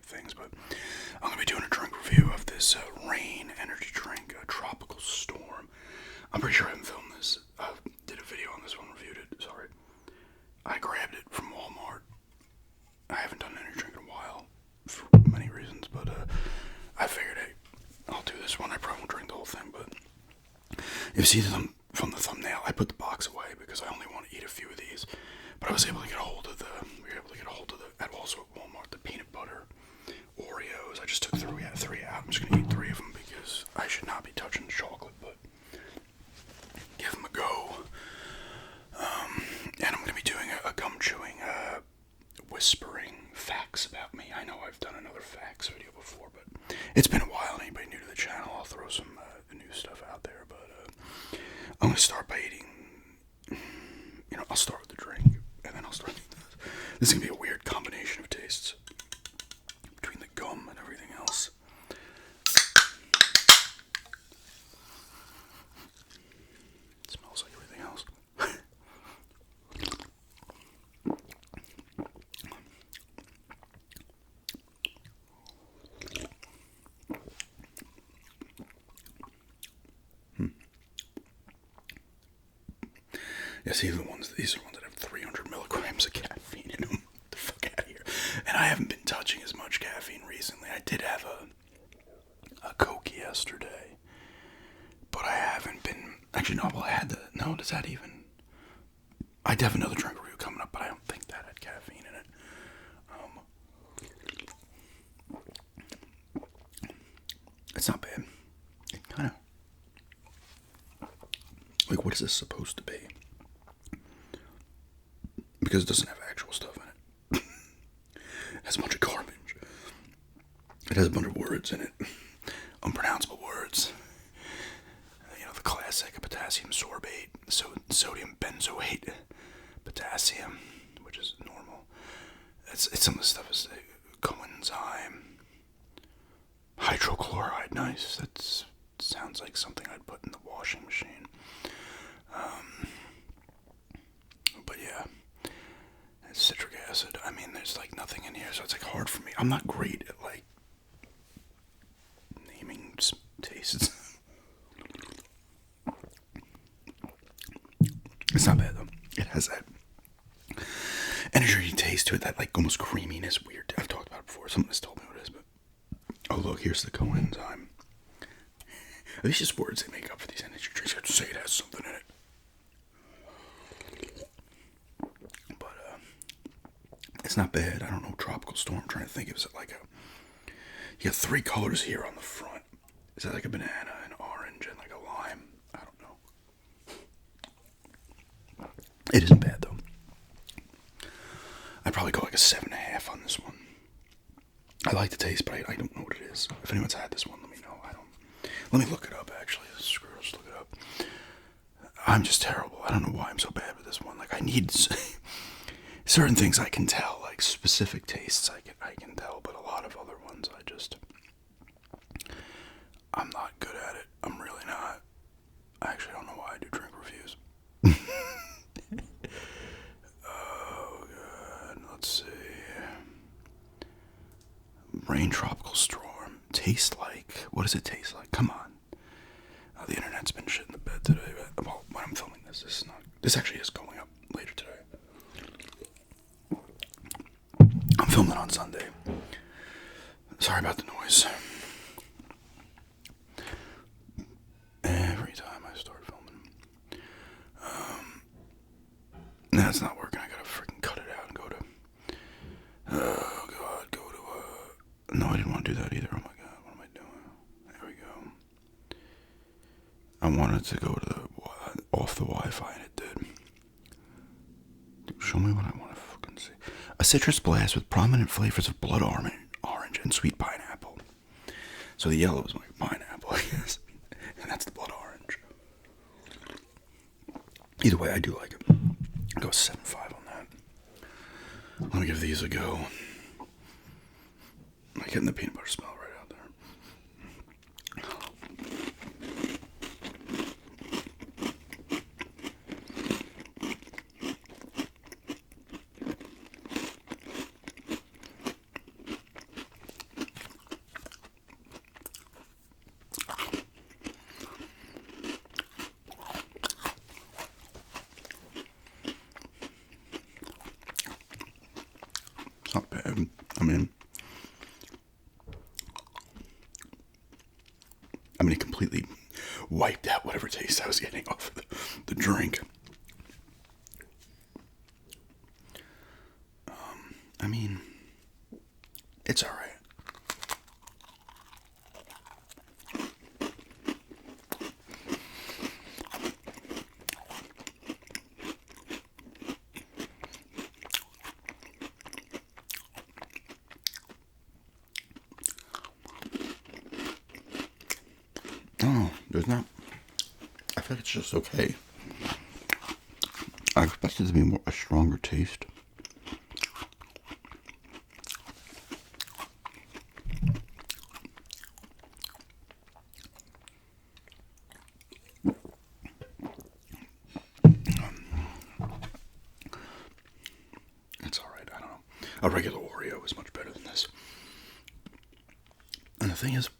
things, but I'm going to be doing a drink review of this Rain energy drink, Tropical Storm. I'm pretty sure I haven't filmed this. I did a video on this one, reviewed it, sorry. I grabbed it from Walmart. I haven't done an energy drink in a while, for many reasons, but I figured, hey, I'll do this one. I probably won't drink the whole thing, but if you see them from the thumbnail, I put the box away because I only want to eat a few of these. But I was able to get a hold of also at Walmart, the peanut butter Oreos. I just took three out. I'm just going to eat 3 of them because I should not be touching the chocolate, but give them a go. And I'm going to be doing a gum chewing, whispering facts about me. I know I've done another facts video before, but it's been a while. Anybody new to the channel, I'll throw some new stuff out there. But I'm going to start by eating, I'll start with the drink, and then I'll start. This is going to be a weird combination of tastes between the gum and everything else. It smells like everything else. Yeah, see, these are the ones that have 300 milligrams of caffeine in them. Get the fuck out of here. And I haven't been touching as much caffeine recently. I did have a Coke yesterday, but I haven't been. Actually, no. Well, I had does that even? I have another drink review coming up, but I don't think that had caffeine in it. It's not bad. It kind of like, what is this supposed to be? Because it doesn't have actual stuff in it. It has a bunch of garbage. It has a bunch of words in it. Unpronounceable words. The classic potassium sorbate, sodium benzoate, potassium, which is normal. It's some of the stuff is coenzyme, hydrochloride. Nice. That sounds like something I'd put in the washing machine. But yeah. Citric acid. I mean, there's like nothing in here, so it's like hard for me. I'm not great at like naming tastes. It's not bad though. It has that energy taste to it, that like almost creaminess. Weird. I've talked about it before. Someone has told me what it is, but oh look, here's the coenzyme. Are these just words they make up for these energy drinks? You have to say it has something in it. It's not bad. I don't know. Tropical Storm. I'm trying to think. Is it like you got 3 colors here on the front. Is that like a banana, an orange, and like a lime? I don't know. It isn't bad though. I'd probably go like a 7.5 on this one. I like the taste, but I don't know what it is. If anyone's had this one, let me know. Let me look it up. Actually, screw it. Let's look it up. I'm just terrible. I don't know why I'm so bad with this one. Like I need. Certain things I can tell, like specific tastes I can tell, but a lot of other ones I'm not good at it. I'm really not. I actually don't know why I do drink reviews. Oh god, let's see. Rain Tropical Storm. Taste like, what does it taste like? Come on. The internet's been shit in the bed today, but well, when I'm filming this actually is going up later today. I'm filming on Sunday. Sorry about the noise. Every time I start filming. Nah, it's not working. I gotta freaking cut it out and go to... Oh, God. Go to... No, I didn't want to do that either. Oh, my God. What am I doing? There we go. I wanted to go to off the Wi-Fi, and it did. Show me what I want to fucking see. A citrus blast with prominent flavors of blood orange and sweet pineapple. So the yellow is like pineapple, I guess. And that's the blood orange. Either way, I do like it. I'll go 7.5 on that. I'm gonna give these a go. I'm getting the peanut butter smell right out there. mean, it completely wiped out whatever taste I was getting off of the drink. I mean, it's alright. Oh, there's not. I feel like it's just okay. I expected it to be a stronger taste. It's alright, I don't know. A regular Oreo is much better than this. And the thing is,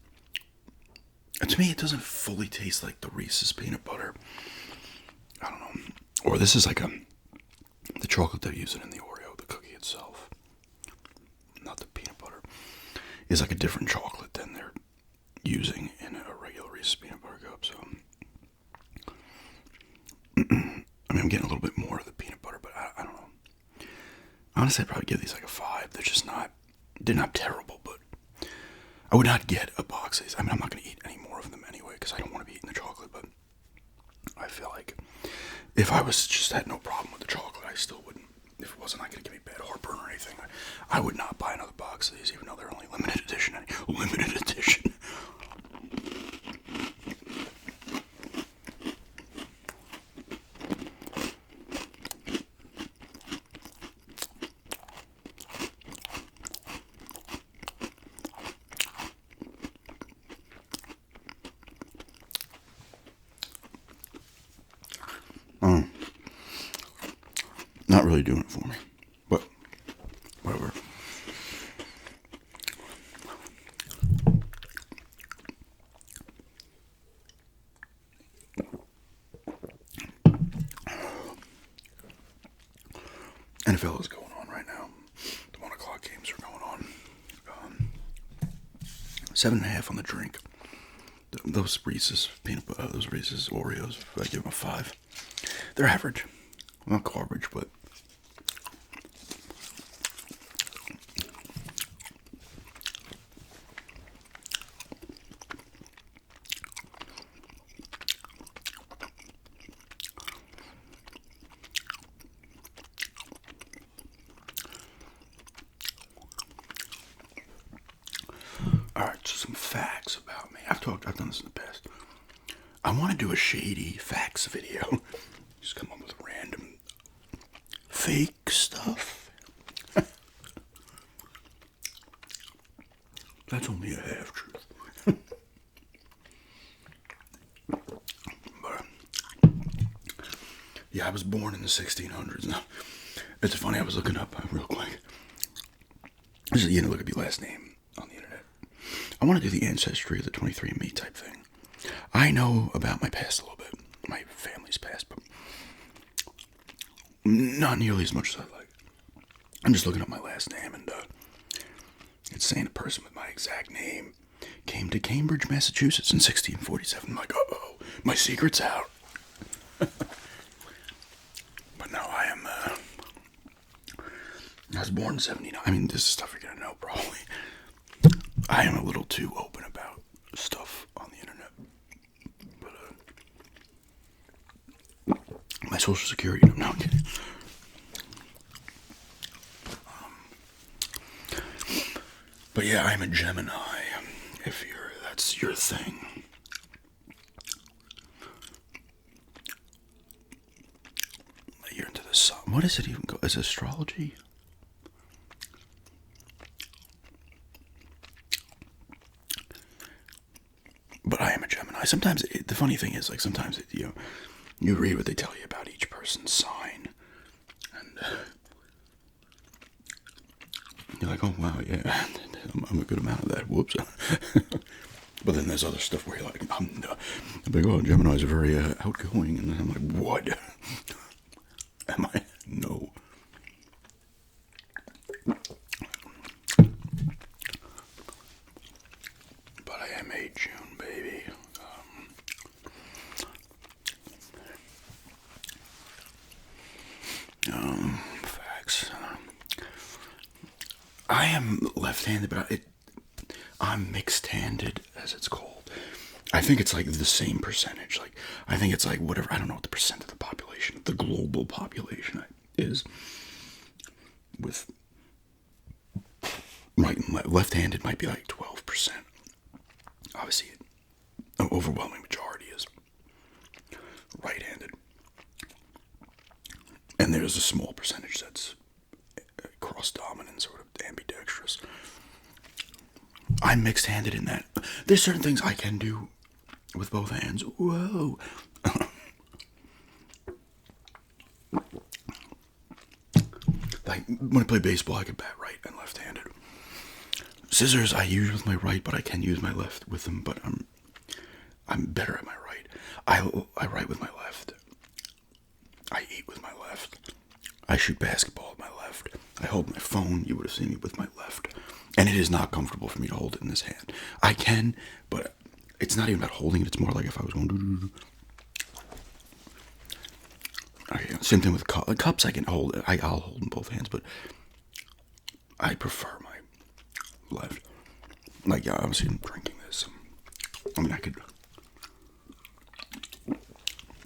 to me, it doesn't fully taste like the Reese's peanut butter. I don't know. Or this is like the chocolate they're using in the Oreo, the cookie itself. Not the peanut butter. Is like a different chocolate than they're using in a regular Reese's peanut butter cup. So, I mean, I'm getting a little bit more of the peanut butter, but I don't know. Honestly, I'd probably give these like a 5. They're not terrible, but I would not get a box of these. I mean, I'm not going to eat any more of them anyway, because I don't want to be eating the chocolate, but I feel like if I had no problem with the chocolate, I still wouldn't. If it wasn't like going to give me bad heartburn or anything, I would not buy another box of these, even though they're only limited edition. Limited edition. Not really doing it for me, but whatever. NFL is going on right now. The 1 o'clock games are going on. 7.5 on the drink. Those Reese's peanut butter, those Reese's Oreos, I give them a 5. They're average. Not garbage, but alright, so some facts about me. I've done this in the past. I want to do a shady facts video. Just come up with random fake stuff. That's only a half truth. But yeah, I was born in the 1600s. Now, it's funny. I was looking up real quick. Just, look at the last name on the internet. I want to do the Ancestry, the 23andMe type thing. I know about my past a little bit, my family's past, but not nearly as much as I'd like. I'm just looking up my last name, and it's saying a person with my exact name came to Cambridge, Massachusetts in 1647. I'm like, uh-oh, my secret's out. But no, I was born in 79. I mean, this is stuff you're going to know, probably. I am a little too open about stuff on the internet. But, my social security, no, I'm kidding. But yeah, I'm a Gemini, if that's your thing. You're into the sun. What is it even called? Is it astrology? But I am a Gemini. Sometimes, the funny thing is, like, sometimes, you read what they tell you about each person's sign, and you're like, oh, wow, yeah, I'm a good amount of that, whoops. But then there's other stuff where you're like, I'm like, oh, Geminis are very outgoing, and then I'm like, what? Am I? No. I am left-handed, but I'm mixed-handed, as it's called. I think it's like the same percentage. Like, I think it's like whatever. I don't know what the percent of the population, the global population, is with right and left-handed might be like 12%. Obviously, an overwhelming majority is right-handed, and there's a small percentage that's cross-dominant, sort of ambidextrous. I'm mixed-handed in that there's certain things I can do with both hands. Whoa. Like when I play baseball, I can bat right and left-handed. Scissors I use with my right, but I can use my left with them. But I'm better at my right. I write with my left. I eat with my left. I shoot basketball with my left. I hold my phone. You would have seen me with my left. And it is not comfortable for me to hold it in this hand. I can, but it's not even about holding it. It's more like if I was going. Okay, same thing with cups. I can hold. I'll hold in both hands, but I prefer my left. Like, yeah, obviously, I'm drinking this. I mean,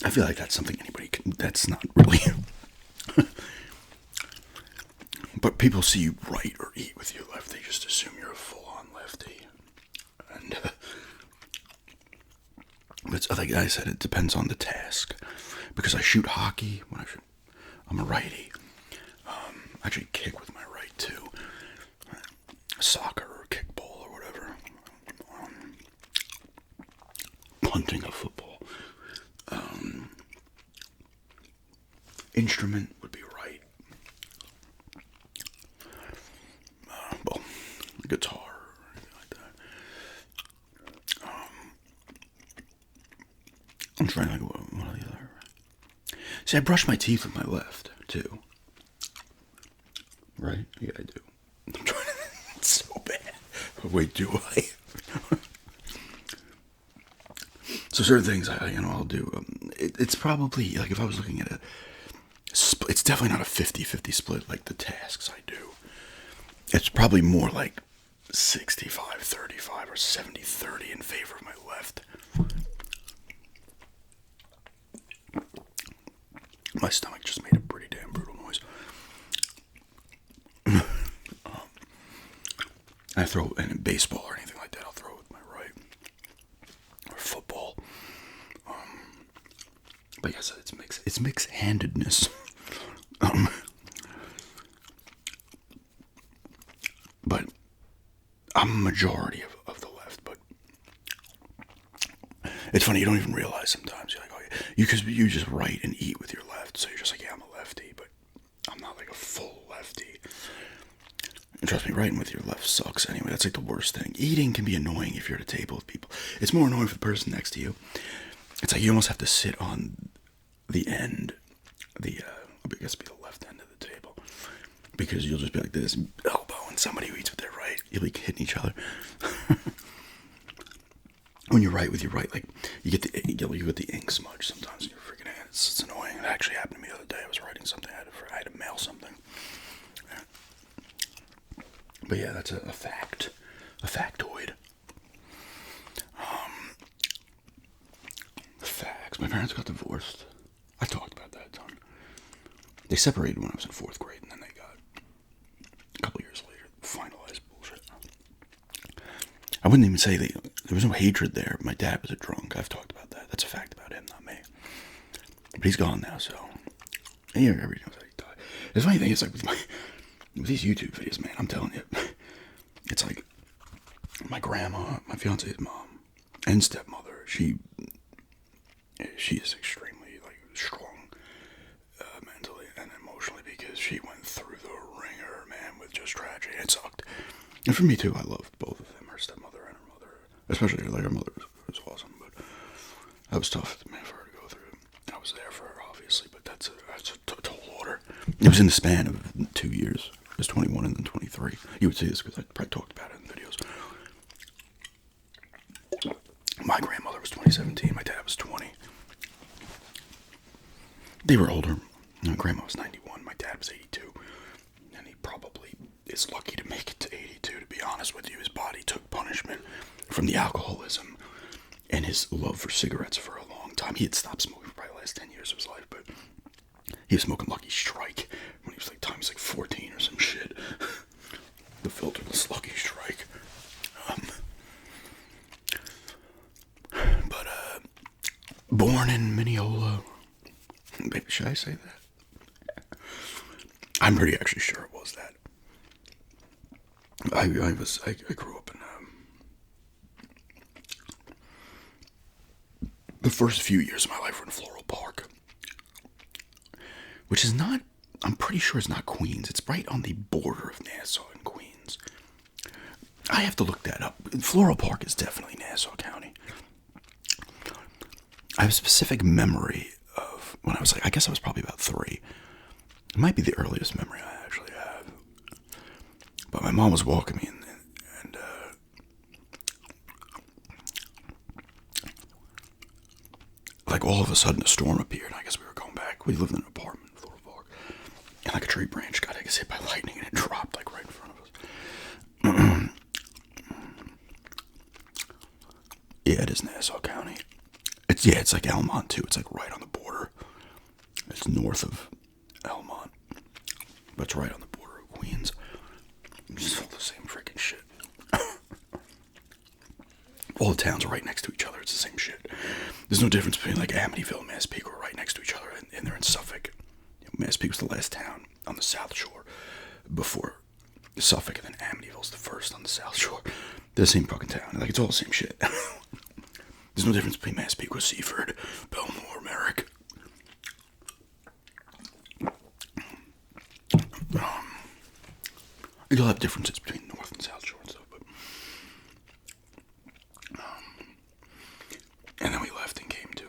I feel like that's something anybody can. That's not really. But people see you write or eat with your left, they just assume you're a full-on lefty. And but like I said, it depends on the task. Because I shoot hockey when I'm a righty. I actually kick with my right too. Soccer or kickball or whatever. Punting a football. Instrument would be right. Well, guitar or anything like that. I'm trying to think what are the other. See, I brush my teeth with my left too. Right? Yeah, I do. I'm trying to. It's so bad. Wait, do I? So certain things I'll do. It's probably like if I was looking at it's definitely not a 50-50 split like the tasks I do. It's probably more like 65-35 or 70-30 in favor of my left. My stomach just made a pretty damn brutal noise. I throw in baseball or anything like that, I'll throw it with my right. Or football. But yes, it's mixed-handedness. But I'm a majority of the left, but it's funny, you don't even realize sometimes. You're like, oh, you just write and eat with your left, so you're just like, yeah, I'm a lefty, but I'm not like a full lefty. And trust me, writing with your left sucks anyway. That's like the worst thing. Eating can be annoying if you're at a table with people. It's more annoying for the person next to you. It's like you almost have to sit on the end, I guess it'd be the left end of the table, because you'll just be like this, elbow, and somebody who eats with their right, you'll be hitting each other. When you write with your right, like you get the ink smudge sometimes in your freaking hand. It's annoying. It actually happened to me the other day. I was writing something. I had to mail something. Yeah. But yeah, that's a fact, a factoid. Facts. My parents got divorced. I talked about that a ton. They separated when I was in 4th grade, and then they got, a couple years later, finalized bullshit. I wouldn't even say there was no hatred there. My dad was a drunk. I've talked about that. That's a fact about him, not me. But he's gone now, so. And everybody knows how he died. The funny thing is, like, with these YouTube videos, man, I'm telling you, it's like, my grandma, my fiance's mom, and stepmother, she is extremely, like, strong mentally and emotionally, because she went through the ringer, man, with just tragedy. It sucked. And for me, too, I loved both of them, her stepmother and her mother. Especially, like, her mother was awesome, but that was tough, man, for her to go through. I was there for her, obviously, but that's a tall order. It was in the span of 2 years. I was 21 and then 23. You would see this because I probably talked about it in videos. My grandmother was 2017. My dad was 20. They were older. My grandma was 91. My dad was 82. And he probably is lucky to make it to be honest with you, his body took punishment from the alcoholism and his love for cigarettes for a long time. He had stopped smoking for probably the last 10 years of his life, but he was smoking Lucky Strike when he was like times like 14 or some shit. The filterless Lucky Strike. But born in Mineola. Maybe should I say that? I'm pretty actually sure it was that. I grew up in the first few years of my life were in Floral Park, which is not, I'm pretty sure it's not Queens. It's right on the border of Nassau and Queens. I have to look that up. Floral Park is definitely Nassau County. I have a specific memory of when I was like, I guess I was probably about 3. It might be the earliest memory I actually have. But my mom was walking me, and like all of a sudden a storm appeared. I guess we were going back. We lived in an apartment in Floral Park, and like a tree branch got, I guess, hit by lightning, and it dropped like right in front of us. Yeah, it is Nassau County. It's like Elmont too. It's like right on the border. It's north of Elmont, but it's right on the border of Queens. It's all the same freaking shit. All the towns are right next to each other. It's the same shit. There's no difference between like Amityville and Massapequa are right next to each other, and they're in Suffolk. Massapequa was the last town on the South Shore before Suffolk, and then Amityville's the first on the South Shore. They're the same fucking town. Like, it's all the same shit. There's no difference between Massapequa, Seaford, Belmore, Merrick. You'll have differences between North and South Shore and stuff, but and then we left and came to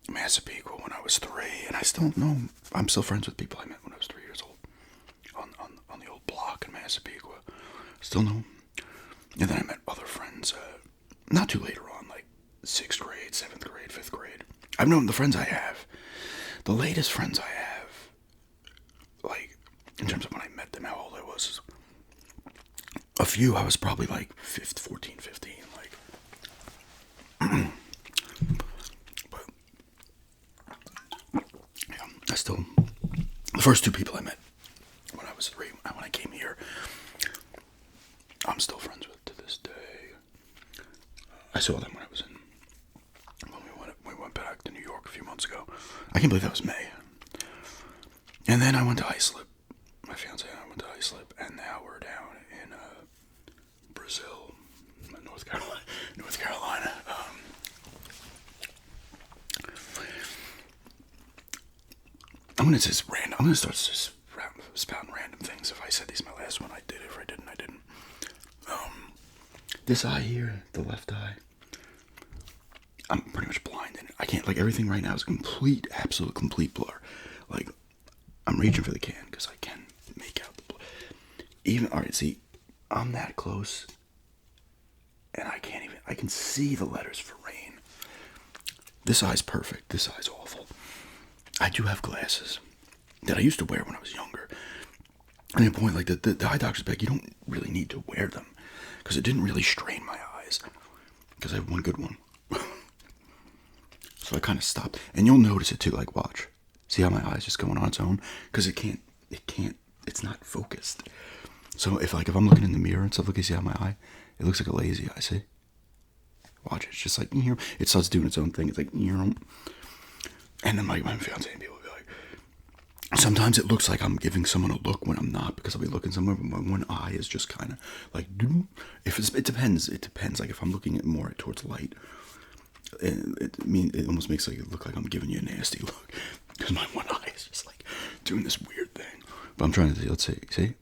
Massapequa when I was 3, and I still know, I'm still friends with people I met when I was 3 years old on the old block in Massapequa. Still know them. And then I met other friends not too later on, like 6th grade, 7th grade, 5th grade. I've known the friends I have. The latest friends I have, like, in terms of when I met them, how old I was, a few I was probably like 14, 15, like. But, yeah, I still, the first 2 people I met when I was 3, when I came here, I'm still friends with to this day. I saw them when I was when we went back to New York a few months ago. I can't believe that was May. And then I went to Islip. My fiance and I went to Islip, and now we're down in Brazil, North Carolina. I'm gonna start just spouting random things. If I said these my last one, I did. If I didn't, I didn't. This eye here, the left eye, I'm pretty much blind in it. I can't, like, everything right now is absolute complete blur. Like, I'm reaching for the can because I can make out the blur. Alright, see, I'm that close, and I can see the letters for rain. This eye's perfect. This eye's awful. I do have glasses that I used to wear when I was younger. And at a point, like, the eye doctor's back, you don't really need to wear them, because it didn't really strain my eyes, because I have one good one. So I kind of stopped. And you'll notice it too, like, watch. See how my eye's just going on its own? Because it's not focused. So if I'm looking in the mirror and stuff, look, you see how my eye, it looks like a lazy eye, see? Watch, it's just like, it starts doing its own thing. It's like, and then my fiance and people will be like, sometimes it looks like I'm giving someone a look when I'm not, because I'll be looking somewhere, but my one eye is just kind of like, it depends. Like, if I'm looking more towards light, it almost makes it look like I'm giving you a nasty look, because my one eye is just like doing this weird thing. But I'm trying to see. Let's see.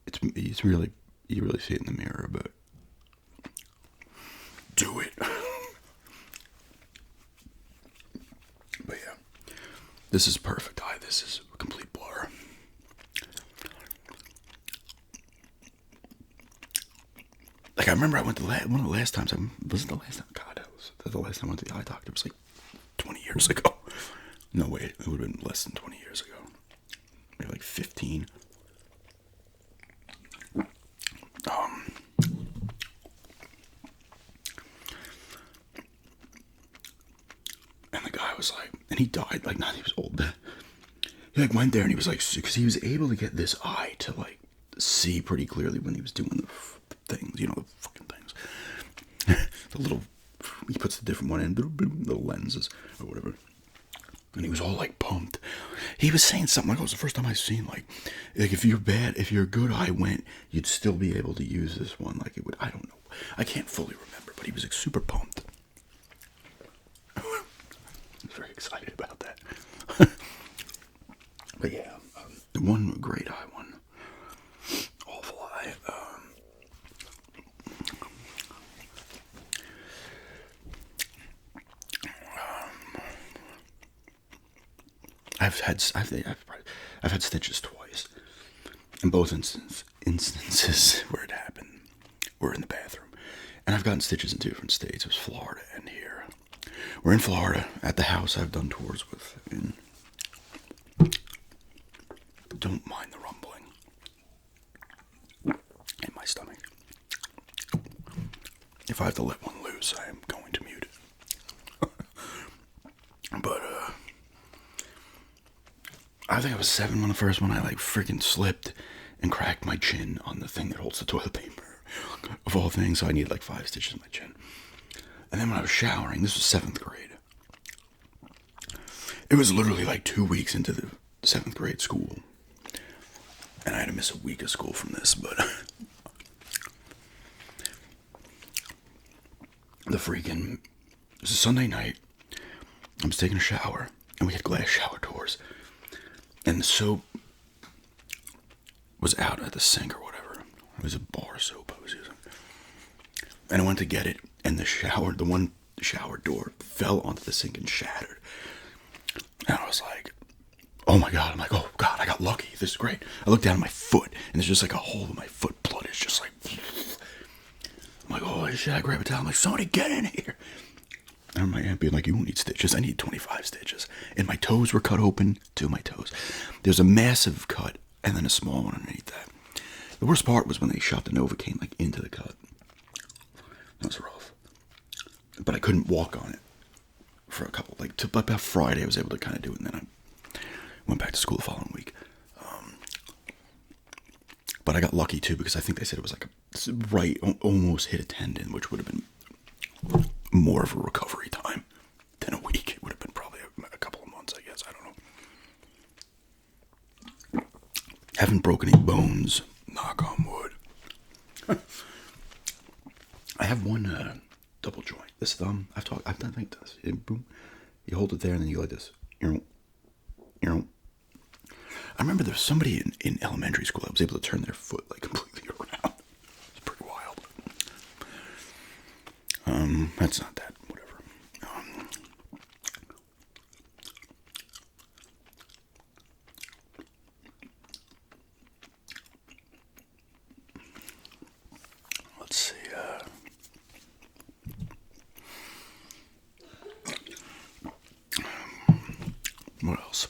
It's really, you really see it in the mirror, but do it. But yeah, this is perfect eye. This is a complete blur. Like, I remember I went to one of the last times. Was it the last time? God, that was the last time I went to the eye doctor. It was like 20 years ago. No, wait, it would have been less than 20 years ago. Maybe like 15. was like, and he died, like, not, he was old. He, like, went there and he was like, because he was able to get this eye to, like, see pretty clearly when he was doing the things, you know, the fucking things. The little, he puts the different one in, little lenses or whatever. And he was all like pumped. He was saying something like, "Oh, it's the first time I've seen like if you're a good eye went, you'd still be able to use this one. Like it would, I don't know, I can't fully remember, but he was like super pumped." I was very excited about that. But yeah, one great eye, one awful eye. I've had stitches twice. In both instances where it happened, were in the bathroom, and I've gotten stitches in 2 different states. It was Florida and here. We're in Florida at the house I've done tours with. Don't mind the rumbling in my stomach. If I have to let one loose, I am going to mute it. But I think I was 7 when the first one. I like freaking slipped and cracked my chin on the thing that holds the toilet paper, of all things. So I needed like 5 stitches in my chin. And then when I was showering, this was 7th grade. It was literally like 2 weeks into the 7th grade school, and I had to miss a week of school from this. But the freaking, it was a Sunday night. I was taking a shower, and we had glass shower doors. And the soap was out at the sink or whatever. It was a bar soap I was using. And I went to get it, and the one shower door fell onto the sink and shattered. And I was like, oh my God. I'm like, oh God, I got lucky. This is great. I looked down at my foot, and there's just like a hole in my foot. Blood is just like, I'm like, oh shit, I grab a towel. I'm like, somebody get in here. And my aunt being like, you won't need stitches. I need 25 stitches. And my toes were cut open, 2 of my toes. There's a massive cut and then a small one underneath that. The worst part was when they shot the Novocaine like into the cut. That was rough. But I couldn't walk on it for a couple, like about Friday I was able to kind of do it, and then I went back to school the following week. But I got lucky too, because I think they said it was like almost hit a tendon, which would have been more of a recovery time than a week. It would have been probably a couple of months, I guess. I don't know. Haven't broken any bones, knock on wood. I have one double joint. This thumb, I've done like this. Boom. You hold it there and then you go like this. I remember there was somebody in elementary school that was able to turn their foot like completely around. It's pretty wild. That's not that. Whatever. Let's see. What else?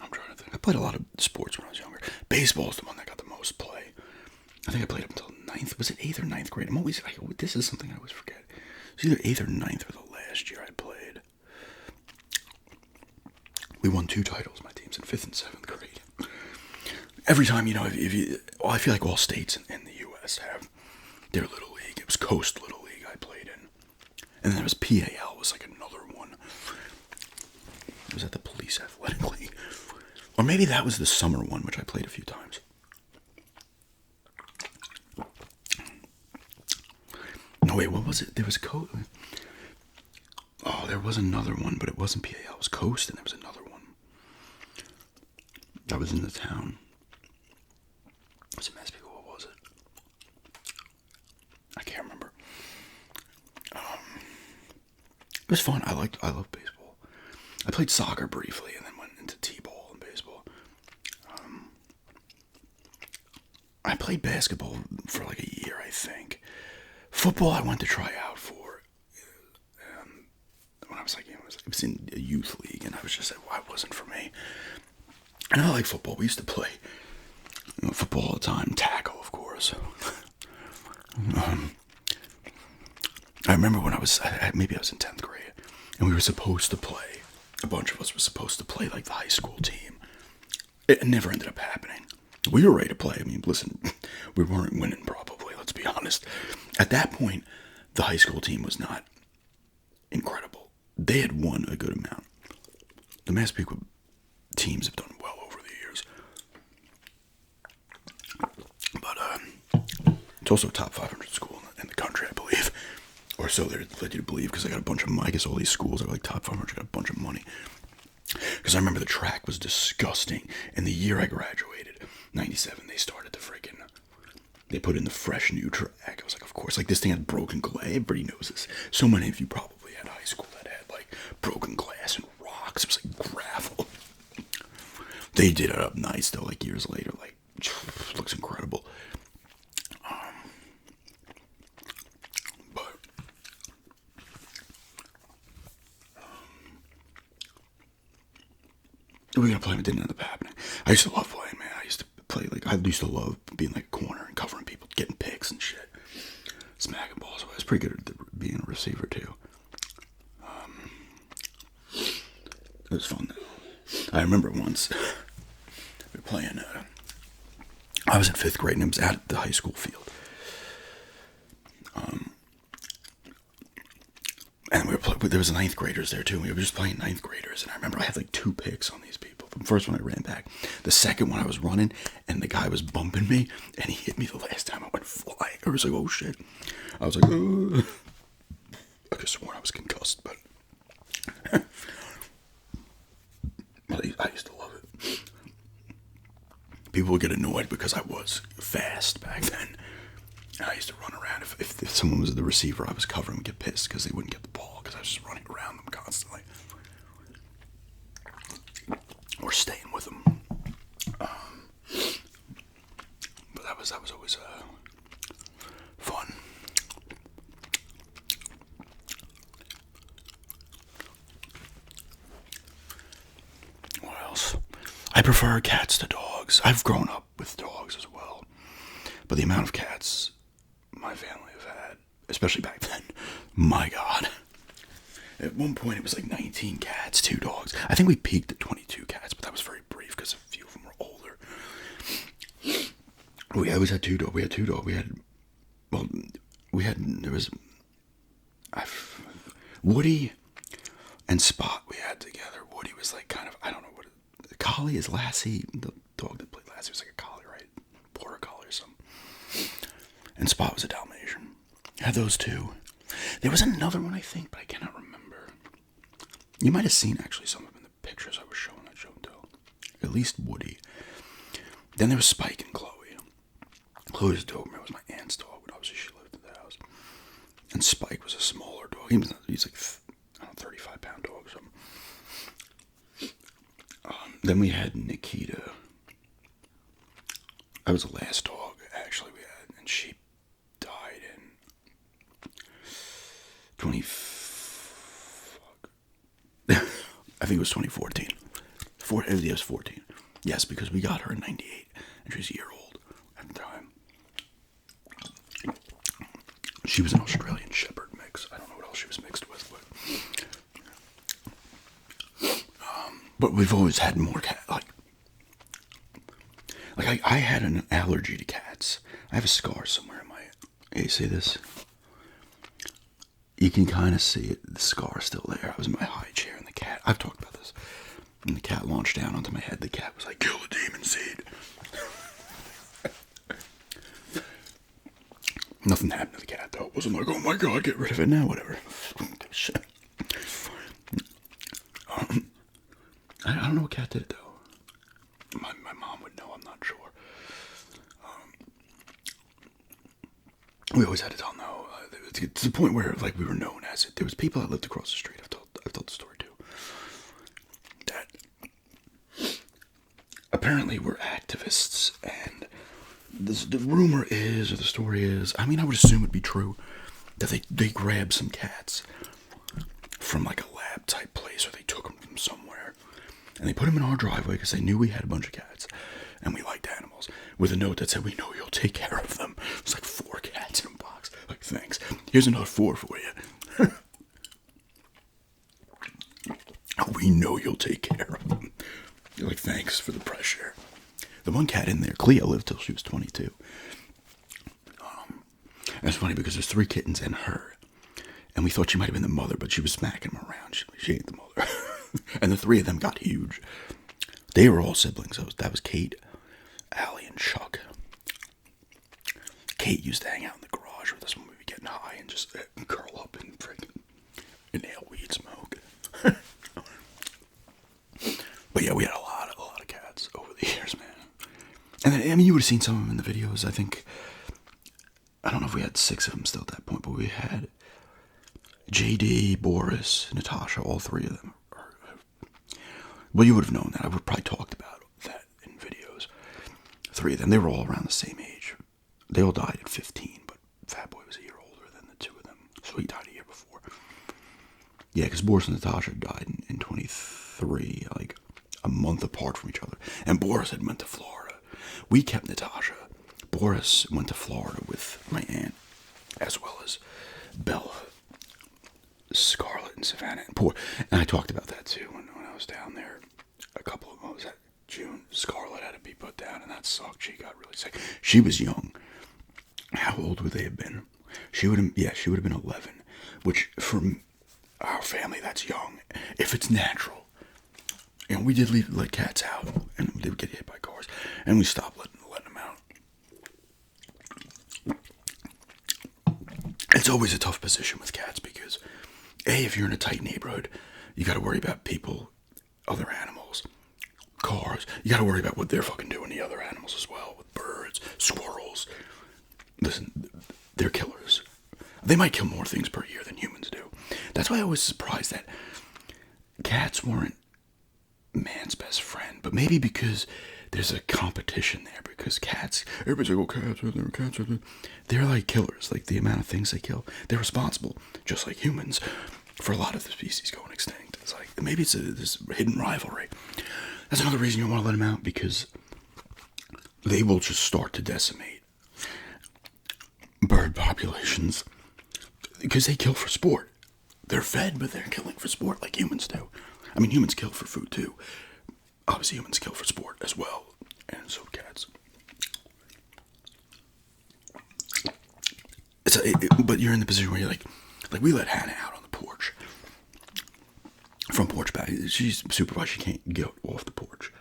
I'm trying to think. I played a lot of sports when I was younger. Baseball is the one that got the most play. I think I played up until 9th. Was it 8th or 9th grade? This is something I always forget. It's either 8th or 9th or the last year I played. We won 2 titles, my teams, in 5th and 7th grade. Every time, I feel like all states in the U.S. have their little league. It was Coast Little League I played in. And then there was PAL, was like another one. It was at the Police Athletic League. Or maybe that was the summer one, which I played a few times. No, wait, what was it? There was Coast. Oh, there was another one, but it wasn't PAL. It was Coast, and there was another one. That was in the town. Was it Massapequa? What was it? I can't remember. It was fun. I love baseball. I played soccer briefly, and then went into t-ball and baseball. I played basketball for like a year, I think. Football, I went to try out for. When I was like, it was in a youth league, and I was just like, well, it wasn't for me. And I like football. We used to play football all the time, tackle, of course. was. I remember when I was, maybe I was in 10th grade, and we were supposed to play, a bunch of us were supposed to play like the high school team. It never ended up happening. We were ready to play. I mean, listen, we weren't winning probably, let's be honest. At that point, the high school team was not incredible. They had won a good amount. The Massapequa teams have done well over the years. But it's also a top 500 school in the country, I believe. Or so they're led you to believe, because I got a bunch of, I guess all these schools are like top 500, got a bunch of money. Because I remember the track was disgusting. And the year I graduated, 97, they started to freaking, they put in the fresh new track. I was like, of course, like this thing had broken glass. Everybody knows this. So many of you probably had high school that had like broken glass and rocks. It was like gravel. They did it up nice though, like years later. Like, looks incredible. We were gonna play, but it didn't end up happening. I used to love playing, man. I used to play, like, I used to love being like a corner and covering people, getting picks and shit, smacking balls away. I was pretty good at being a receiver too. It was fun though. I remember once we were playing. I was in 5th grade and it was at the high school field. And we were there was 9th graders there too. And we were just playing 9th graders, and I remember I had like 2 picks on these people. The first one I ran back. The second one I was running, and the guy was bumping me, and he hit me the last time. I went flying. I was like, oh shit. I was like, ugh. I could have sworn I was concussed, but I used to love it. People would get annoyed because I was fast back then. And I used to run around. If someone was the receiver I was covering, would get pissed because they wouldn't get the ball because I was just running around them constantly. Or staying with them. But that was always fun. What else? I prefer cats to dogs. I've grown up with dogs as well. But the amount of cats my family have had, especially back then, my God. At one point, it was like 19 cats, 2 dogs. I think we peaked at 22 cats, but that was very brief because a few of them were older. We always had 2 dogs. We had 2 dogs. There was Woody and Spot we had together. Woody was like kind of, I don't know what, Collie is Lassie. The dog that played Lassie was like a collie, right? Border collie or something. And Spot was a Dalmatian. I had those 2. There was another one, I think, but I cannot remember. You might have seen, actually, some of them in the pictures I was showing that show and tell. At least Woody. Then there was Spike and Chloe. Chloe's Doberman was my aunt's dog, but obviously she lived in the house. And Spike was a smaller dog. He's like, I don't know, 35-pound dog or something. Then we had Nikita. That was the last dog, actually, we had. And she died in I think it was 2014. It was 14. Yes, because we got her in 98, and she was a year old at the time. She was an Australian Shepherd mix. I don't know what else she was mixed with, but we've always had more cat. Like I had an allergy to cats. I have a scar somewhere in my. Hey, see this? You can kind of see it. The scar is still there. I was in my high chair, and the cat. I've talked about this. And the cat launched down onto my head. The cat was like, "Kill the demon seed." Nothing happened to the cat though. It wasn't like, "Oh my God, get rid of it now." Whatever. Shit. I don't know what cat did it though. My mom would know. I'm not sure. We always had to tell no. To the point where, like, we were known as it. There was people that lived across the street. I've told the story too. That apparently were activists, and the rumor is, or the story is, I mean, I would assume it'd be true, that they grabbed some cats from like a lab type place, or they took them from somewhere, and they put them in our driveway because they knew we had a bunch of cats, and we liked animals. animals with a note that said, "We know you'll take care of them." It's like 4 cats in a box. Like, thanks. Here's another 4 for you. We know you'll take care of them. You're like, thanks for the pressure. The one cat in there, Cleo, lived till she was 22. And it's funny because there's 3 kittens and her. And we thought she might have been the mother, but she was smacking them around. She ain't the mother. And the 3 of them got huge. They were all siblings. That was Kate, Allie, and Chuck. Kate used to hang out in the garage with us when we would get high and just curl up and freaking inhale weed smoke. But yeah, we had a lot of cats over the years, man. And then, I mean, you would have seen some of them in the videos. I don't know if we had 6 of them still at that point, but we had JD, Boris, Natasha, all 3 of them. Well, you would have known that. I would have probably talked about that in videos. 3 of them, they were all around the same age. They all died at 15, but Fat Boy was a year older than the 2 of them, so he died a year before. Yeah, because Boris and Natasha died in 23, like a month apart from each other. And Boris had went to Florida. We kept Natasha. Boris went to Florida with my aunt, as well as Bella, Scarlett, and Savannah, and I talked about that too when I was down there. A couple of months, June, Scarlett had to be put down, and that sucked. She got really sick. She was young. How old would they have been? She would have been 11, which for our family, that's young. If it's natural. And we did let cats out, and they would get hit by cars, and we stopped letting them out. It's always a tough position with cats because, A, if you're in a tight neighborhood, you got to worry about people, other animals, cars. You got to worry about what they're fucking doing to other animals as well, with birds, squirrels. Listen, they're killers. They might kill more things per year than humans do. That's why I was surprised that cats weren't man's best friend, but maybe because there's a competition there, because cats, everybody's like, oh, cats are there. They're like killers, like the amount of things they kill. They're responsible, just like humans, for a lot of the species going extinct. It's like, maybe it's this hidden rivalry. That's another reason you don't want to let them out, because they will just start to decimate bird populations, because they kill for sport. They're fed, but they're killing for sport like humans do. I mean, humans kill for food too. Obviously, humans kill for sport as well, and so do cats. But you're in the position where you're like we let Hannah out on the porch. From porch back, she's supervised. She can't get off the porch,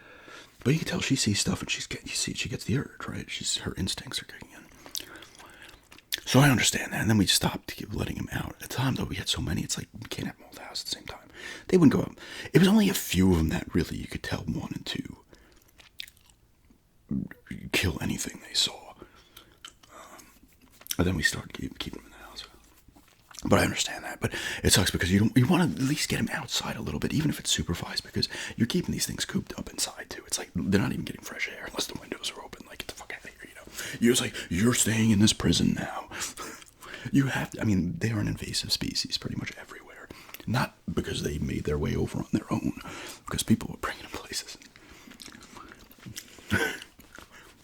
but you can tell she sees stuff, and she gets the urge, right? Her instincts are kicking in. So I understand that, and then we stopped letting him out. At the time, though, we had so many, it's like we can't have them all the house at the same time. They wouldn't go out. It was only a few of them that really you could tell wanted to kill anything they saw. But then we started keeping them in the house. But I understand that. But it sucks because you want to at least get them outside a little bit, even if it's supervised, because you're keeping these things cooped up inside too. It's like they're not even getting fresh air unless the windows are open. Like, get the fuck out of here, you know. You're just like, you're staying in this prison now. You have to, I mean, they are an invasive species pretty much everywhere. Not because they made their way over on their own, because people were bringing them places.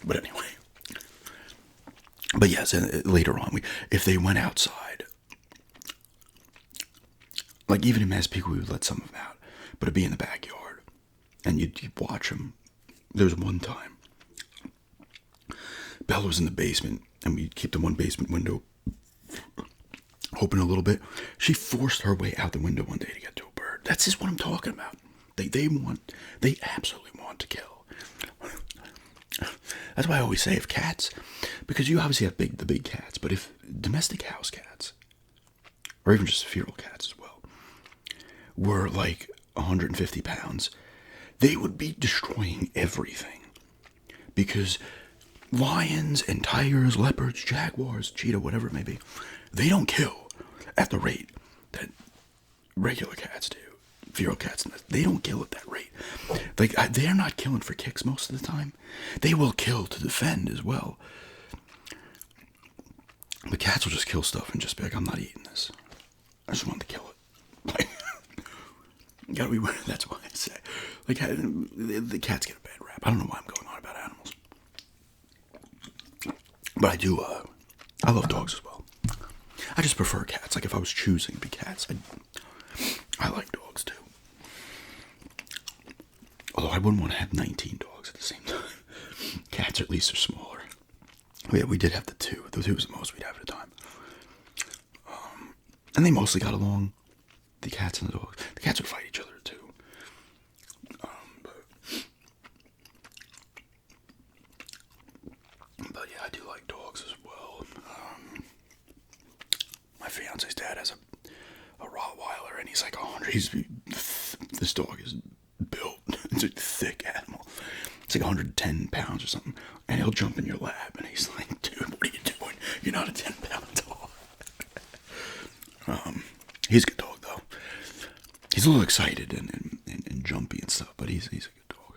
But anyway. But yes, later on, if they went outside, like even in Massapequa, we would let some of them out, but it'd be in the backyard, and you'd watch them. There was one time, Bella was in the basement, and we'd keep the one basement window open a little bit. She forced her way out the window one day to get to a bird. That's just what I'm talking about. They absolutely want to kill. That's why I always say, if cats, because you obviously have the big cats, but if domestic house cats, or even just feral cats as well, were like 150 pounds, they would be destroying everything. Because lions and tigers, leopards, jaguars, cheetah, whatever it may be, they don't kill at the rate that regular cats do. Feral cats, they don't kill at that rate. Like, they're not killing for kicks most of the time. They will kill to defend as well. The cats will just kill stuff and just be like, I'm not eating this. I just wanted to kill it. Like, that's why I say. Like, the cats get a bad rap. I don't know why I'm going on about animals. But I love dogs as well. I just prefer cats. Like if I was choosing to be cats, I like dogs too. Although I wouldn't want to have 19 dogs at the same time. Cats at least are smaller. Yeah, we did have the two. The two was the most we'd have at a time. And they mostly got along. The cats and the dogs. The cats would fight each other too. But yeah, I do like dogs as well. My fiance's dad has a Rottweiler, and he's like 100. This dog is built. It's a thick animal. It's like 110 pounds or something. And he'll jump in your lap, and he's like, dude, what are you doing? You're not a 10-pound dog. He's a good dog, though. He's a little excited and jumpy and stuff, but he's a good dog.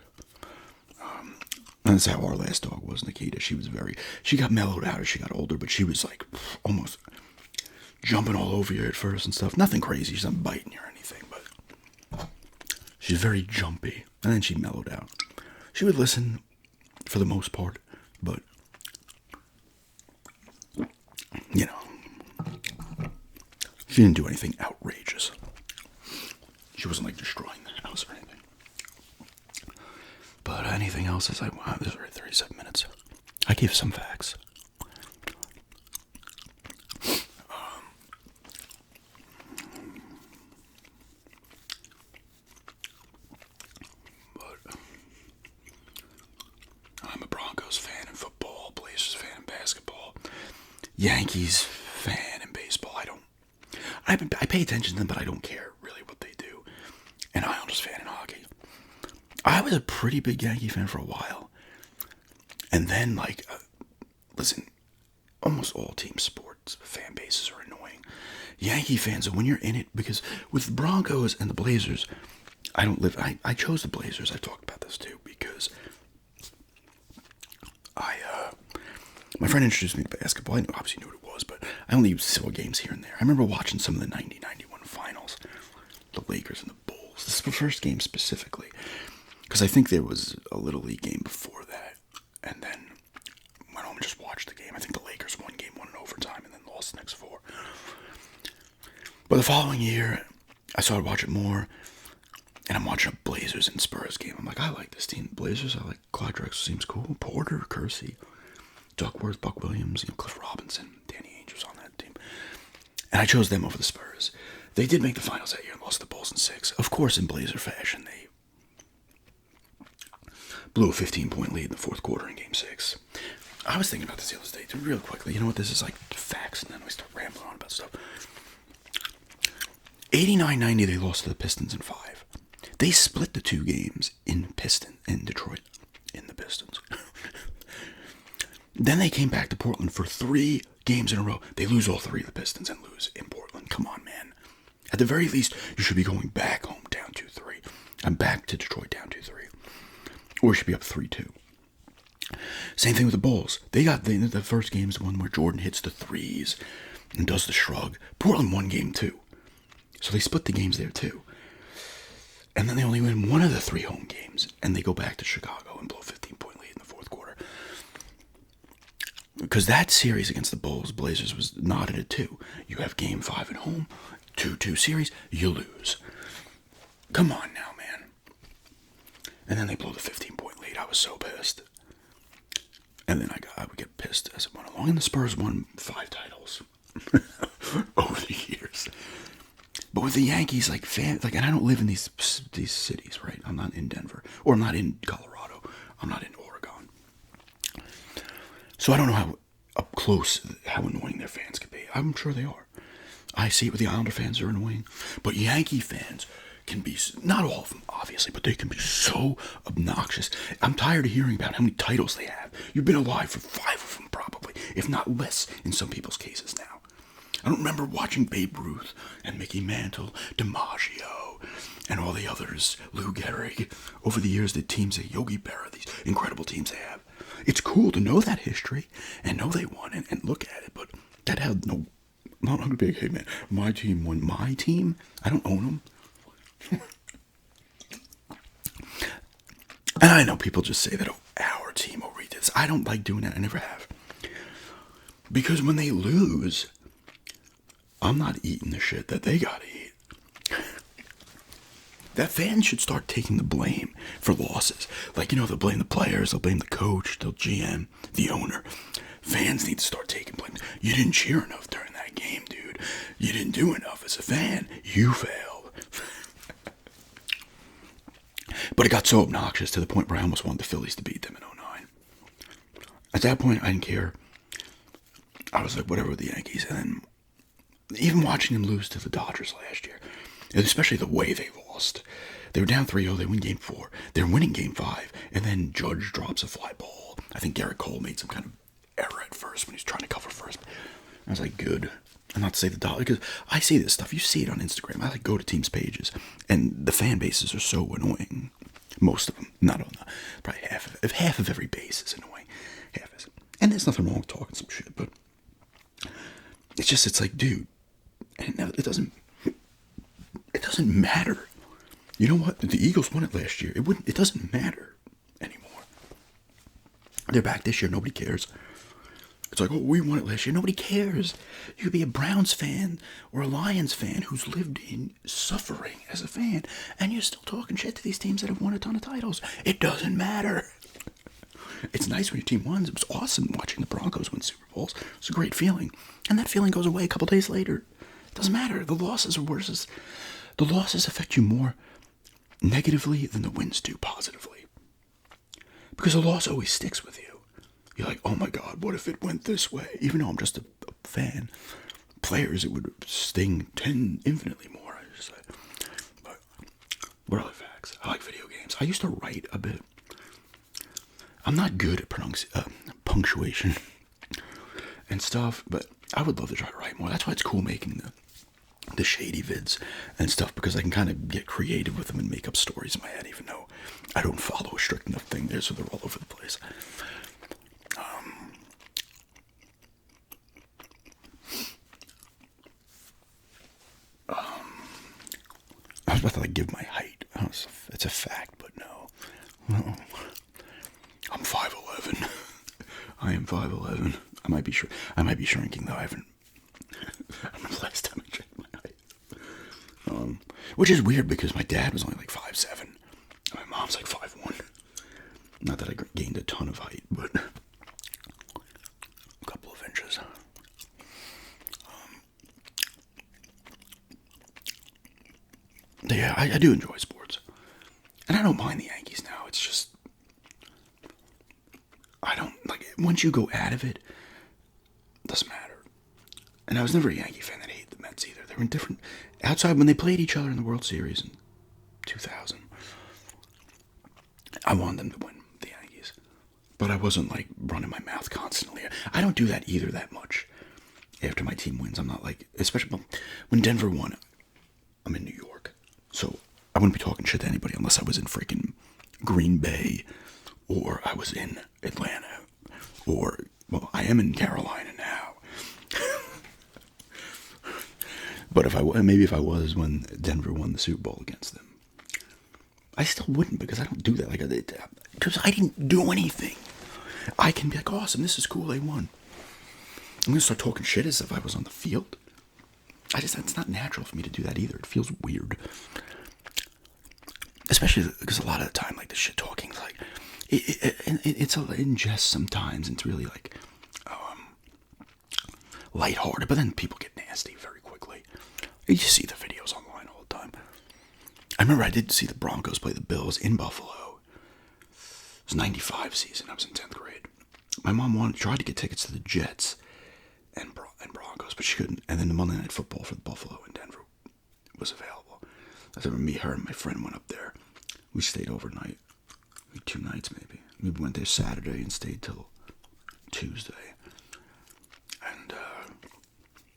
And that's how our last dog was, Nikita. She got mellowed out as she got older, but she was like almost jumping all over you at first and stuff. Nothing crazy. She's not biting you or anything, but she's very jumpy. And then she mellowed out. She would listen for the most part, but, you know, she didn't do anything outrageous. She wasn't like destroying the house or anything. But anything else is like, wow, this is already 37 minutes. I gave some facts. But I'm a Broncos fan in football, Blazers fan in basketball, Yankees fan in baseball. I pay attention to them, but I don't care really what they do. And Islanders fan in hockey. I was a pretty big Yankee fan for a while. And then, listen, almost all team sports fan bases are annoying. Yankee fans, when you're in it, because with the Broncos and the Blazers, I chose the Blazers. I've talked about this too, because my friend introduced me to basketball. I obviously knew what it was, but I only saw games here and there. I remember watching some of the 90-91 finals, the Lakers and the Bulls. This is the first game specifically, because I think there was a Little League game before that, and then went home and just watched the game. I think the Lakers won game 1 in overtime and then lost the next 4. But the following year, I started watching more, and I'm watching a Blazers and Spurs game. I'm like, I like this team. Blazers, I like Clyde Drexler, seems cool. Porter, Kersey, Duckworth, Buck Williams, Cliff Robinson, Danny Ainge was on that team. And I chose them over the Spurs. They did make the finals that year and lost the Bulls in 6. Of course, in Blazer fashion, they blew a 15-point lead in the fourth quarter in Game 6. I was thinking about this the other day, real quickly. You know what? This is like facts, and then we start rambling on about stuff. 89-90, they lost to the Pistons in 5. They split the 2 games in Detroit, in the Pistons. Then they came back to Portland for 3 games in a row. They lose all 3 of the Pistons and lose in Portland. Come on, man. At the very least, you should be going back home down 2-3. I'm back to Detroit down 2-3. Or you should be up 3-2. Same thing with the Bulls. They got the first game is the one where Jordan hits the threes and does the shrug. Portland won game 2. So they split the games there too. And then they only win 1 of the 3 home games. And they go back to Chicago and blow a 15-point lead in the fourth quarter. Because that series against the Bulls, Blazers was knotted at 2. You have game 5 at home, 2-2 series, you lose. Come on now, man. And then they blow the 15-point lead. I was so pissed. And then I would get pissed as it went along. And the Spurs won 5 titles over the years. But with the Yankees, and I don't live in these cities, right? I'm not in Denver, or I'm not in Colorado. I'm not in Oregon. So I don't know how up close, how annoying their fans can be. I'm sure they are. I see it with the Islander fans are annoying. But Yankee fans can be, not all of them, obviously, but they can be so obnoxious. I'm tired of hearing about how many titles they have. You've been alive for 5 of them, probably, if not less in some people's cases now. I don't remember watching Babe Ruth and Mickey Mantle, DiMaggio, and all the others, Lou Gehrig, over the years, the teams, the Yogi Berra, these incredible teams they have. It's cool to know that history and know they won and look at it, but that had no, I'm not going to be like, hey man, my team won my team. I don't own them. And I know people just say that, oh, our team, oh, we did this. I don't like doing that. I never have. Because when they lose, I'm not eating the shit that they gotta eat. That fans should start taking the blame for losses. Like, they'll blame the players, they'll blame the coach, they'll GM, the owner. Fans need to start taking blame. You didn't cheer enough during that game, dude. You didn't do enough as a fan. You failed. But it got so obnoxious to the point where I almost wanted the Phillies to beat them in '09. At that point, I didn't care. I was like, whatever with the Yankees. And then, even watching them lose to the Dodgers last year, especially the way they lost. They were down 3-0, they win game 4. They're winning game 5, and then Judge drops a fly ball. I think Garrett Cole made some kind of error at first when he was trying to cover first. I was like, good. I'm not to say the Dodgers, because I see this stuff. You see it on Instagram. I go to teams' pages, and the fan bases are so annoying. Most of them. Not on probably half of every base is annoying. Half is. And there's nothing wrong with talking some shit, but it's like, dude, and it doesn't matter. You know what? The Eagles won it last year. It doesn't matter anymore. They're back this year. Nobody cares. It's like, oh, we won it last year. Nobody cares. You could be a Browns fan or a Lions fan who's lived in suffering as a fan, and you're still talking shit to these teams that have won a ton of titles. It doesn't matter. It's nice when your team wins. It was awesome watching the Broncos win Super Bowls. It's a great feeling. And that feeling goes away a couple days later. It doesn't matter. The losses are worse. The losses affect you more negatively than the wins do positively. Because a loss always sticks with you. You're like, oh my God, what if it went this way? Even though I'm just a fan. Players, it would sting infinitely more, I just say. But what other facts? I like video games. I used to write a bit. I'm not good at punctuation and stuff, but I would love to try to write more. That's why it's cool making the shady vids and stuff, because I can kind of get creative with them and make up stories in my head, even though I don't follow a strict enough thing there, so they're all over the place. I was about to give my height. It's a fact, but no. I'm 5'11". I am 5'11". I might be shrinking though. I haven't. I remember the last time I checked my height. Which is weird because my dad was only like 5'7". My mom's like 5'1". Not that I gained a ton of height, but a couple of inches. Yeah, I do enjoy sports. And I don't mind the Yankees now. It's just, I don't, once you go out of it, doesn't matter. And I was never a Yankee fan that hated the Mets either. They were in different, outside when they played each other in the World Series in 2000. I wanted them to win, the Yankees. But I wasn't running my mouth constantly. I don't do that either that much. After my team wins, I'm not especially when Denver won, I'm in New York. So I wouldn't be talking shit to anybody unless I was in freaking Green Bay or I was in Atlanta or, well, I am in Carolina now. But if I was when Denver won the Super Bowl against them, I still wouldn't, because I don't do that. Because I didn't do anything. I can be like, awesome, this is cool, they won. I'm going to start talking shit as if I was on the field. It's not natural for me to do that either. It feels weird. Especially because a lot of the time, the shit talking, it's in jest sometimes. And it's really lighthearted, but then people get nasty very quickly. You see the videos online all the time. I remember I did see the Broncos play the Bills in Buffalo. It was 95 season. I was in 10th grade. My mom tried to get tickets to the Jets and Broncos, but she couldn't. And then the Monday Night Football for the Buffalo and Denver was available. I remember her and my friend went up there. We stayed overnight, 2 nights maybe. We went there Saturday and stayed till Tuesday. And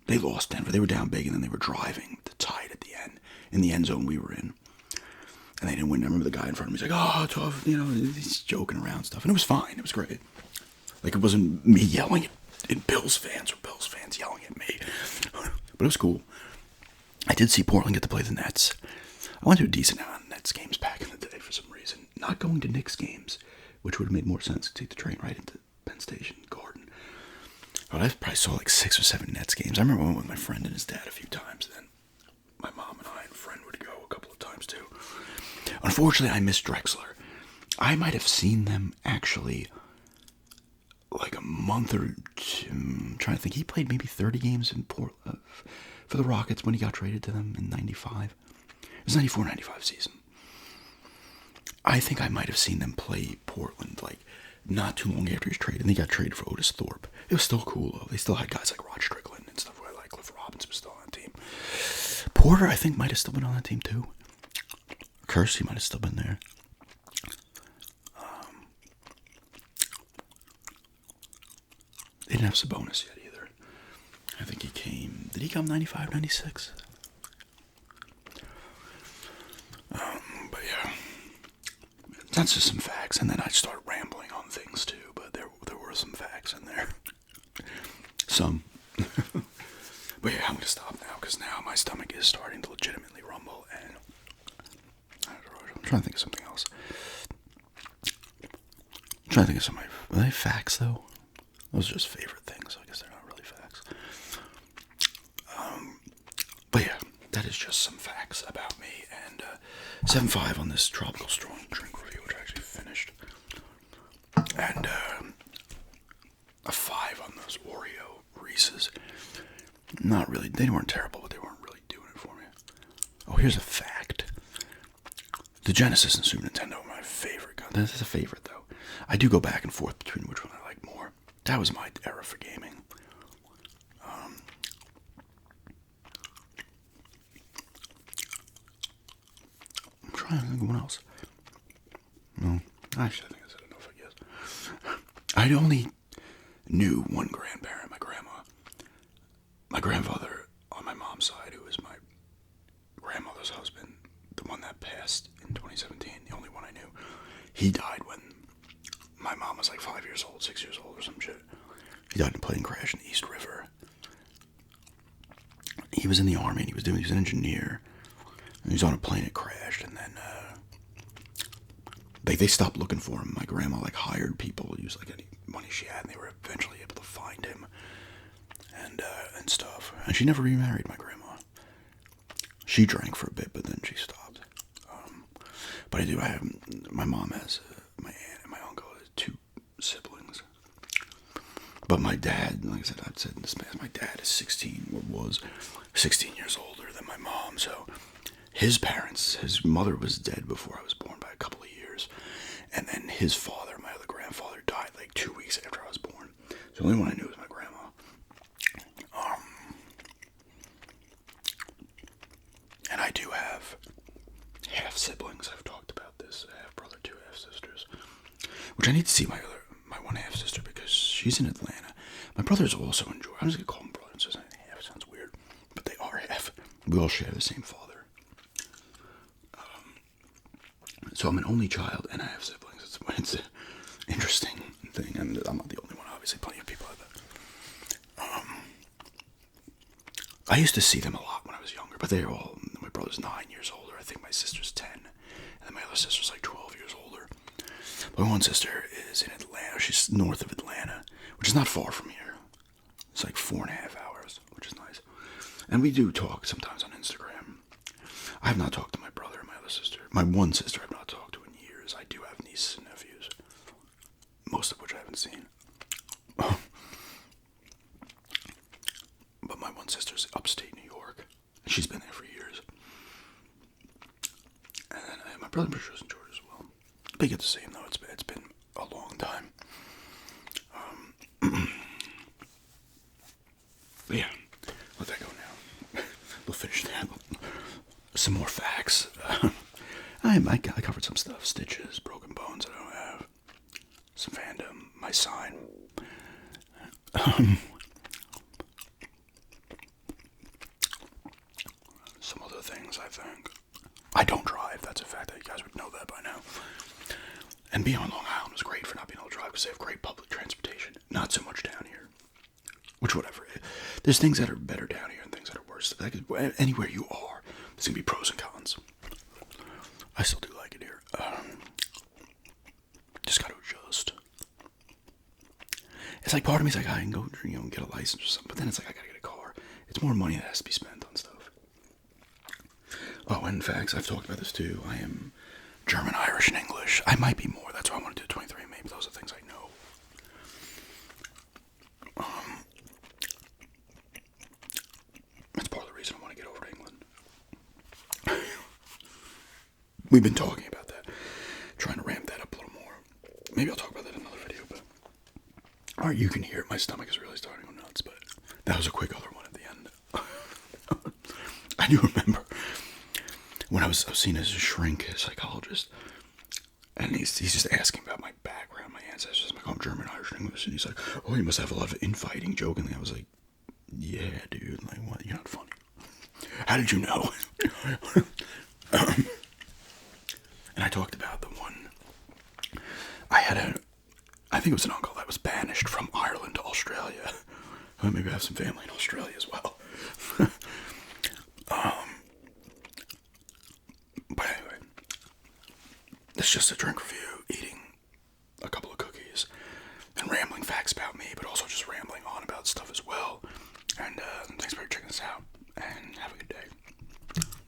they lost Denver. They were down big, and then they were driving the tide at the end, in the end zone we were in. And they didn't win. I remember the guy in front of me was like, oh, tough, he's joking around stuff. And it was fine. It was great. It wasn't me yelling at Bills fans or Bills fans yelling at me. But it was cool. I did see Portland get to play the Nets. I went to a decent amount of Nets games back in the day for some reason. Not going to Knicks games, which would have made more sense to take the train right into Penn Station Garden. I probably saw like 6 or 7 Nets games. I remember I went with my friend and his dad a few times. Then my mom and I and a friend would go a couple of times too. Unfortunately, I missed Drexler. I might have seen them actually like a month or two. I'm trying to think. He played maybe 30 games in for the Rockets when he got traded to them in 95. It was 94-95 season. I think I might have seen them play Portland like not too long after he was traded. And he got traded for Otis Thorpe. It was still cool though. They still had guys like Rod Strickland and stuff like Cliff Robinson was still on the team. Porter, I think, might have still been on that team too. Kersey might have still been there. They didn't have Sabonis yet either. I think he came... Did he come 95, 96? But yeah. That's just some facts. And then I start rambling on things too. But there were some facts in there. Some. But yeah, I'm going to stop now. Because now my stomach is starting to legitimately rumble. And I'm trying to think of something else. I'm trying to think of some of my... Are they facts though? Those are just favorite things, so I guess they're not really facts. But yeah, that is just some facts about me. And 7.5 on this tropical strong drink review, which I actually finished. And a 5 on those Oreo Reese's. Not really, they weren't terrible, but they weren't really doing it for me. Oh, here's a fact. The Genesis and Super Nintendo are my favorite. This is a favorite, though. I do go back and forth between which one I like more. That was my era for gaming. I'm trying to think of what else. No, actually, I think I said enough, I guess. I only knew one grandparent, my grandma. My grandfather on my mom's side, who was my grandmother's husband, the one that passed in 2017, the only one I knew. He died when my mom was like 5 years old, 6 years old or some shit. He died in a plane crash in the East River. He was in the army and he was an engineer. And he was on a plane, it crashed, and then they stopped looking for him. My grandma hired people to use any money she had, and they were eventually able to find him and stuff. And she never remarried, my grandma. She drank for a bit, but then she stopped. But I have my mom has my aunt and my uncle has 2 siblings. But my dad, like I said, I've said in this past, my dad is 16, or was 16 years older than my mom, so his parents, his mother was dead before I was born by a couple of years, and then his father, my other grandfather, died 2 weeks after I was born. So the only one I knew was my grandma. And I do have half siblings. I've talked about this. I have brother, 2 half sisters, which I need to see my one half sister because she's in Atlanta. My brother's also in Georgia. I'm just gonna call him brother and say half. It sounds weird, but they are half. We all share the same father. So I'm an only child and I have siblings. It's an interesting thing, and I'm not the only one. Obviously, plenty of people have that. I used to see them a lot when I was younger, but they're all. My brother's 9 years older. I think my sister's 10, and then my other sister's 12 years older. My one sister is in Atlanta. She's north of Atlanta, which is not far from here. It's 4.5 hours, which is nice. And we do talk sometimes on Instagram. I have not talked to my brother and my other sister. My one sister I've not talked to in years. I do have nieces and nephews, most of which I haven't seen. But my one sister's upstate New York. She's been there for years. And then my brother is in Georgia as well. They get to see him though. It's been a long time. But yeah, let that go now. We'll finish that. Some more facts. I covered some stuff. Stitches, broken bones I don't have. Some fandom, my sign. Some other things, I think. I don't drive. That's a fact that you guys would know that by now. And being on Long Island was great for not being able to drive because they have great public transportation. Not so much down here. Which, whatever. There's things that are better down here and things that are worse. Anywhere you are, there's going to be pros and cons. I still do like it here. Just got to adjust. It's like part of me's like, I can go, get a license or something. But then it's like, I gotta get a car. It's more money that has to be spent on stuff. Oh, and in fact, I've talked about this too. I am German, Irish, and English. I might be more. That's why I want to do 23. Maybe those are things I know. That's part of the reason I want to get over to England. We've been talking about that. Trying to ramp that up a little more. Maybe I'll talk about that in another video, but... Alright, you can hear it. My stomach is really starting to go nuts, but... That was a quick other one at the end. I do remember when I was seen as a shrink psychologist, and he's just asking about my background, my ancestors. I'm like, oh, I'm German, Irish, and English. And he's like, oh, you must have a lot of infighting, jokingly. I was like, yeah, dude. Like, what? You're not funny. How did you know? And I talked about the one. I think it was an uncle that was banished from Ireland to Australia. Maybe I have some family in Australia as well. But anyway, it's just a drink review, eating a couple of cookies, and rambling facts about me, but also just rambling on about stuff as well. And thanks for checking this out, and have